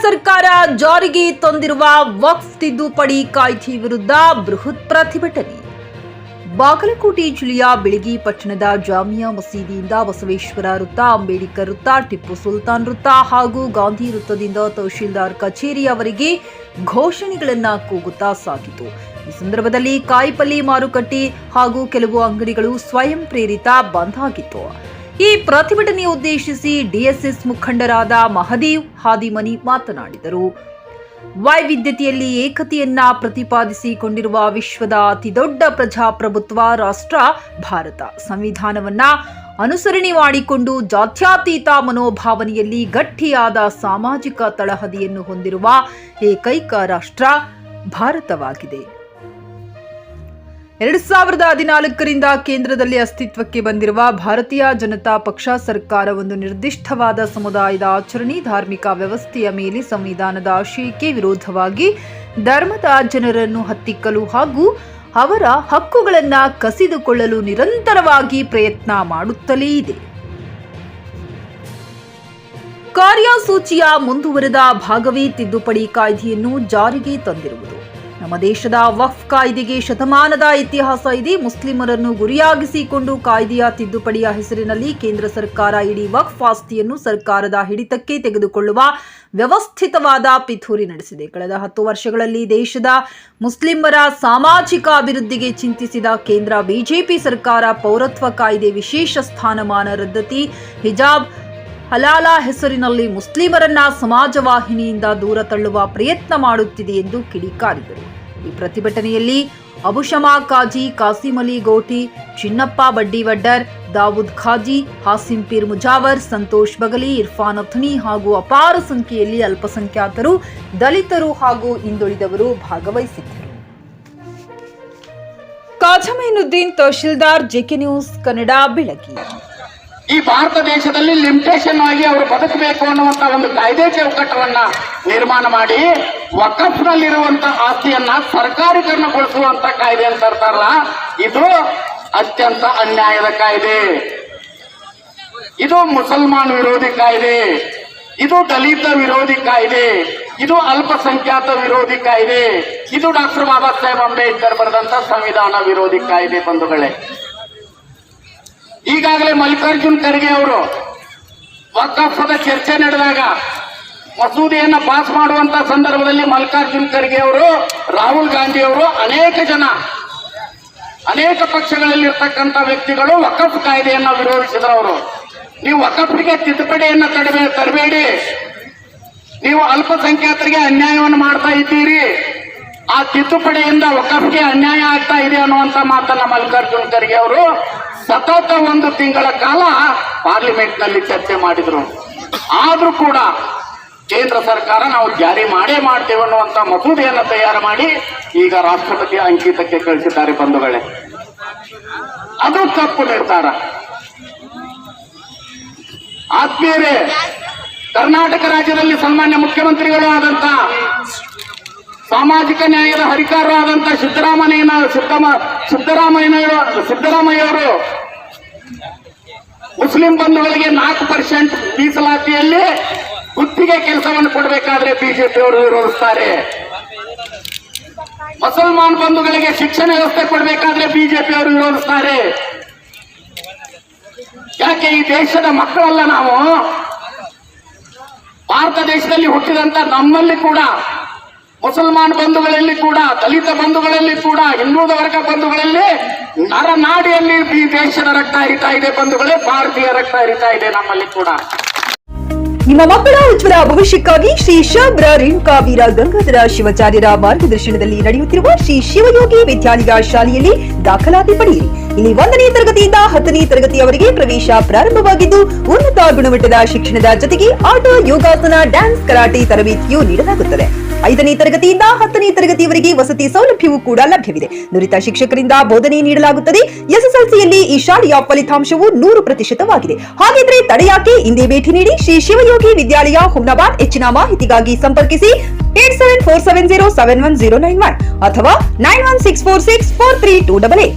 ಸರ್ಕಾರ ಜಾರಿಗೆ ತಂದಿರುವ ವಕ್ಫ್ ತಿದ್ದುಪಡಿ ಕಾಯ್ದೆ ವಿರುದ್ಧ ಬೃಹತ್ ಪ್ರತಿಭಟನೆ. ಬಾಗಲಕೋಟೆ ಜಿಲ್ಲೆಯ ಬಿಳಗಿ ಪಟ್ಟಣದ ಜಾಮಿಯಾ ಮಸೀದಿಯಿಂದ ಬಸವೇಶ್ವರ ವೃತ್ತ, ಅಂಬೇಡ್ಕರ್ ವೃತ್ತ, ಟಿಪ್ಪು ಸುಲ್ತಾನ್ ವೃತ್ತ ಹಾಗೂ ಗಾಂಧಿ ವೃತ್ತದಿಂದ ತಹಶೀಲ್ದಾರ್ ಕಚೇರಿಯವರೆಗೆ ಘೋಷಣೆಗಳನ್ನು ಕೂಗುತ್ತಾ ಸಾಗಿತು. ಈ ಸಂದರ್ಭದಲ್ಲಿ ಕಾಯಿಪಲ್ಲೆ ಮಾರುಕಟ್ಟೆ ಹಾಗೂ ಕೆಲವು ಅಂಗಡಿಗಳು ಸ್ವಯಂ ಪ್ರೇರಿತ ಬಂದ್ ಆಗಿತ್ತು. ಈ ಪ್ರತಿಭಟನೆ ಉದ್ದೇಶಿಸಿ ಡಿಎಸ್ಎಸ್ ಮುಖಂಡರಾದ ಮಹದೇವ್ ಹಾದಿಮನಿ ಮಾತನಾಡಿದರು. ವೈವಿಧ್ಯತೆಯಲ್ಲಿ ಏಕತೆಯನ್ನ ಪ್ರತಿಪಾದಿಸಿಕೊಂಡಿರುವ ವಿಶ್ವದ ಅತಿದೊಡ್ಡ ಪ್ರಜಾಪ್ರಭುತ್ವ ರಾಷ್ಟ್ರ ಭಾರತ ಸಂವಿಧಾನವನ್ನ ಅನುಸರಣೆ ಮಾಡಿಕೊಂಡು ಜಾತ್ಯತೀತ ಮನೋಭಾವನೆಯಲ್ಲಿ ಗಟ್ಟಿಯಾದ ಸಾಮಾಜಿಕ ತಳಹದಿಯನ್ನು ಹೊಂದಿರುವ ಏಕೈಕ ರಾಷ್ಟ್ರ ಭಾರತವಾಗಿದೆ. 2014ರಿಂದ ಕೇಂದ್ರದಲ್ಲಿ ಅಸ್ತಿತ್ವಕ್ಕೆ ಬಂದಿರುವ ಭಾರತೀಯ ಜನತಾ ಪಕ್ಷ ಸರ್ಕಾರ ಒಂದು ನಿರ್ದಿಷ್ಟವಾದ ಸಮುದಾಯದ ಆಚರಣೆ, ಧಾರ್ಮಿಕ ವ್ಯವಸ್ಥೆಯ ಮೇಲೆ ಸಂವಿಧಾನದ ಆಶಯಕ್ಕೆ ವಿರೋಧವಾಗಿ ಧರ್ಮದ ಜನರನ್ನು ಹತ್ತಿಕ್ಕಲು ಹಾಗೂ ಅವರ ಹಕ್ಕುಗಳನ್ನು ಕಸಿದುಕೊಳ್ಳಲು ನಿರಂತರವಾಗಿ ಪ್ರಯತ್ನ ಮಾಡುತ್ತಲೇ ಇದೆ. ಕಾರ್ಯಸೂಚಿಯ ಮುಂದುವರೆದ ಭಾಗವೇ ತಿದ್ದುಪಡಿ ಕಾಯ್ದೆಯನ್ನು ಜಾರಿಗೆ ತಂದಿರುವುದು. ನಮ್ಮ ದೇಶದ ವಕ್ಫ್ ಕಾಯ್ದೆಗೆ ಶತಮಾನದ ಇತಿಹಾಸ ಇದೆ. ಮುಸ್ಲಿಮರನ್ನು ಗುರಿಯಾಗಿಸಿಕೊಂಡು ಕಾಯ್ದೆಯ ತಿದ್ದುಪಡಿಯ ಹೆಸರಿನಲ್ಲಿ ಕೇಂದ್ರ ಸರ್ಕಾರ ಇಡೀ ವಕ್ಫ್ ಆಸ್ತಿಯನ್ನು ಸರ್ಕಾರದ ಹಿಡಿತಕ್ಕೆ ತೆಗೆದುಕೊಳ್ಳುವ ವ್ಯವಸ್ಥಿತವಾದ ಪಿತೂರಿ ನಡೆಸಿದೆ. ಕಳೆದ 10 ವರ್ಷಗಳಲ್ಲಿ ದೇಶದ ಮುಸ್ಲಿಮರ ಸಾಮಾಜಿಕ ಅಭಿವೃದ್ಧಿಗೆ ಚಿಂತಿಸಿದ ಕೇಂದ್ರ ಬಿಜೆಪಿ ಸರ್ಕಾರ ಪೌರತ್ವ ಕಾಯ್ದೆ, ವಿಶೇಷ ಸ್ಥಾನಮಾನ ರದ್ದತಿ, ಹಿಜಾಬ್, ಹಲಾಲ ಹೆಸರಿನಲ್ಲಿ ಮುಸ್ಲಿಮರನ್ನ ಸಮಾಜವಾಹಿನಿಯಿಂದ ದೂರ ತಳ್ಳುವ ಪ್ರಯತ್ನ ಮಾಡುತ್ತಿದೆ ಎಂದು ಕಿಡಿಕಾರಿದರು. ಈ ಪ್ರತಿಭಟನೆಯಲ್ಲಿ ಅಬುಶಮಾ ಕಾಜಿ, ಕಾಸಿಂ ಅಲಿ ಗೋಟಿ, ಚಿನ್ನಪ್ಪ ಬಡ್ಡಿವಡ್ಡರ್, ದಾವೂದ್ ಖಾಜಿ, ಹಾಸಿಂ ಪೀರ್ ಮುಜಾವರ್, ಸಂತೋಷ್ ಬಗಲಿ, ಇರ್ಫಾನ್ ಅಥಣಿ ಹಾಗೂ ಅಪಾರ ಸಂಖ್ಯೆಯಲ್ಲಿ ಅಲ್ಪಸಂಖ್ಯಾತರು, ದಲಿತರು ಹಾಗೂ ಹಿಂದುಳಿದವರು ಭಾಗವಹಿಸಿದ್ದರು. ಕಾಜಮೈನುದ್ದೀನ್, ತಹಶೀಲ್ದಾರ್, ಜೆಕೆ ನ್ಯೂಸ್ ಕನ್ನಡ, ಬೆಳಗಿ. ಈ ಭಾರತ ದೇಶದಲ್ಲಿ ಲಿಮಿಟೇಷನ್ ಆಗಿ ಅವರು ಬದುಕಬೇಕು ಅನ್ನುವಂತ ಒಂದು ಕಾಯ್ದೆ ಚೌಕಟ್ಟವನ್ನ ನಿರ್ಮಾಣ ಮಾಡಿ ವಕಫ್ ನಲ್ಲಿರುವಂತಹ ಆಸ್ತಿಯನ್ನ ಸರ್ಕಾರೀಕರಣಗೊಳಿಸುವಂತ ಕಾಯ್ದೆ ಅಂತ ಇರ್ತಾರಲ್ಲ, ಇದು ಅತ್ಯಂತ ಅನ್ಯಾಯದ ಕಾಯ್ದೆ. ಇದು ಮುಸಲ್ಮಾನ್ ವಿರೋಧಿ ಕಾಯ್ದೆ, ಇದು ದಲಿತ ವಿರೋಧಿ ಕಾಯ್ದೆ, ಇದು ಅಲ್ಪಸಂಖ್ಯಾತ ವಿರೋಧಿ ಕಾಯ್ದೆ, ಇದು ಡಾಕ್ಟರ್ ಬಾಬಾ ಸಾಹೇಬ್ ಅಂಬೇಡ್ಕರ್ ಬರೆದಂತ ಸಂವಿಧಾನ ವಿರೋಧಿ ಕಾಯ್ದೆ. ಬಂಧುಗಳೇ, ಈಗಾಗಲೇ ಮಲ್ಲಿಕಾರ್ಜುನ್ ಖರ್ಗೆ ಅವರು ವಕ್ಫದ ಚರ್ಚೆ ನಡೆದಾಗ ಮಸೂದೆಯನ್ನ ಪಾಸ್ ಮಾಡುವಂತ ಸಂದರ್ಭದಲ್ಲಿ ಮಲ್ಲಿಕಾರ್ಜುನ್ ಖರ್ಗೆ ಅವರು, ರಾಹುಲ್ ಗಾಂಧಿ ಅವರು, ಅನೇಕ ಪಕ್ಷಗಳಲ್ಲಿ ಇರ್ತಕ್ಕಂಥ ವ್ಯಕ್ತಿಗಳು ವಕಫ್ ಕಾಯ್ದೆಯನ್ನ ವಿರೋಧಿಸಿದ್ರು. ಅವರು, ನೀವು ವಕಫ್ಗೆ ತಿದ್ದುಪಡಿಯನ್ನ ತರಬೇಡಿ, ನೀವು ಅಲ್ಪಸಂಖ್ಯಾತರಿಗೆ ಅನ್ಯಾಯವನ್ನು ಮಾಡ್ತಾ ಇದ್ದೀರಿ, ಆ ತಿದ್ದುಪಡಿಯಿಂದ ವಕಫ್ಗೆ ಅನ್ಯಾಯ ಆಗ್ತಾ ಇದೆ ಅನ್ನುವಂತ ಮಾತನ್ನ ಮಲ್ಲಿಕಾರ್ಜುನ್ ಖರ್ಗೆ ಅವರು ಸತತ 1 ತಿಂಗಳ ಕಾಲ ಪಾರ್ಲಿಮೆಂಟ್ ನಲ್ಲಿ ಚರ್ಚೆ ಮಾಡಿದ್ರು. ಆದ್ರೂ ಕೂಡ ಕೇಂದ್ರ ಸರ್ಕಾರ ನಾವು ಜಾರಿ ಮಾಡೇ ಮಾಡ್ತೇವೆ ಅನ್ನುವಂತ ಮಸೂದೆಯನ್ನು ತಯಾರು ಮಾಡಿ ಈಗ ರಾಷ್ಟ್ರಪತಿ ಅಂಕಿತಕ್ಕೆ ಕಳಿಸಿದ್ದಾರೆ. ಬಂಧುಗಳೇ, ಅದು ತಪ್ಪು ನಿರ್ಧಾರ. ಆತ್ಮೀಯರೇ, ಕರ್ನಾಟಕ ರಾಜ್ಯದಲ್ಲಿ ಸನ್ಮಾನ್ಯ ಮುಖ್ಯಮಂತ್ರಿಗಳು ಆದಂತ, ಸಾಮಾಜಿಕ ನ್ಯಾಯದ ಹರಿಕಾರರಾದಂತಹ ಸಿದ್ದರಾಮಯ್ಯವರು ಮುಸ್ಲಿಂ ಬಂಧುಗಳಿಗೆ 4% ಮೀಸಲಾತಿಯಲ್ಲಿ ಗುತ್ತಿಗೆ ಕೆಲಸವನ್ನು ಕೊಡಬೇಕಾದ್ರೆ ಬಿಜೆಪಿಯವರು ವಿರೋಧಿಸ್ತಾರೆ. ಮುಸಲ್ಮಾನ್ ಬಂಧುಗಳಿಗೆ ಶಿಕ್ಷಣ ವ್ಯವಸ್ಥೆ ಕೊಡಬೇಕಾದ್ರೆ ಬಿಜೆಪಿಯವರು ವಿರೋಧಿಸ್ತಾರೆ. ಯಾಕೆ? ಈ ದೇಶದ ಮಕ್ಕಳಲ್ಲ ನಾವು? ಭಾರತ ದೇಶದಲ್ಲಿ ಹುಟ್ಟಿದಂತ ನಮ್ಮಲ್ಲಿ ಕೂಡ, ಮುಸಲ್ಮಾನ್ ಬಂಧುಗಳಲ್ಲಿ ಕೂಡ, ದಲಿತ ಬಂಧುಗಳಲ್ಲಿ ಕೂಡ, ಹಿಂದುಳಿದ ವರ್ಗ ಬಂಧುಗಳಲ್ಲಿ ನರನಾಡಿಯಲ್ಲಿ ಈ ದೇಶದ ರಕ್ತ ಹರಿತಾ ಇದೆ. ಬಂಧುಗಳೇ, ಭಾರತೀಯ ರಕ್ತ ಹರಿತಾ ಇದೆ ನಮ್ಮಲ್ಲಿ ಕೂಡ. ನಿಮ್ಮ ಮಕ್ಕಳ ಉಜ್ವಲ ಭವಿಷ್ಯಕ್ಕಾಗಿ ಶ್ರೀ ಶಾಬ್ರ ರೇಣುಕಾ ವೀರ ಗಂಗಾಧರ ಶಿವಾಚಾರ್ಯರ ಮಾರ್ಗದರ್ಶನದಲ್ಲಿ ನಡೆಯುತ್ತಿರುವ ಶ್ರೀ ಶಿವಯೋಗಿ ವಿದ್ಯಾಲಯ ಶಾಲೆಯಲ್ಲಿ ದಾಖಲಾತಿ ಪಡೆಯಿರಿ. ಇಲ್ಲಿ 1ನೇ ತರಗತಿಯಿಂದ 10ನೇ ತರಗತಿಯವರೆಗೆ ಪ್ರವೇಶ ಪ್ರಾರಂಭವಾಗಿದ್ದು, ಉನ್ನತ ಗುಣಮಟ್ಟದ ಶಿಕ್ಷಣದ ಜೊತೆಗೆ ಆಟ, ಯೋಗಾಸನ, ಡ್ಯಾನ್ಸ್, ಕರಾಟೆ ತರಬೇತಿಯೂ ನೀಡಲಾಗುತ್ತದೆ. 5ನೇ ತರಗತಿಯಿಂದ 10ನೇ ತರಗತಿಯವರೆಗೆ ವಸತಿ ಸೌಲಭ್ಯವೂ ಕೂಡ ಲಭ್ಯವಿದೆ. ನುರಿತ ಶಿಕ್ಷಕರಿಂದ ಬೋಧನೆ ನೀಡಲಾಗುತ್ತದೆ. ಎಸ್ಎಸ್ಎಲ್ಸಿಯಲ್ಲಿ ಈ ಶಾಲೆಯ ಫಲಿತಾಂಶವು 100%ವಾಗಿದೆ. ಹಾಗಿದ್ರೆ ತಡೆಯಾಕೆ? ಇಂದೇ ಭೇಟಿ ನೀಡಿ ಶ್ರೀ ಶಿವಯೋಗಿ ವಿದ್ಯಾಲಯ, ಹುಮ್ನಾಬಾದ್. ಹೆಚ್ಚಿನ ಮಾಹಿತಿಗಾಗಿ ಸಂಪರ್ಕಿಸಿ 8747071091 ಅಥವಾ 9164643288.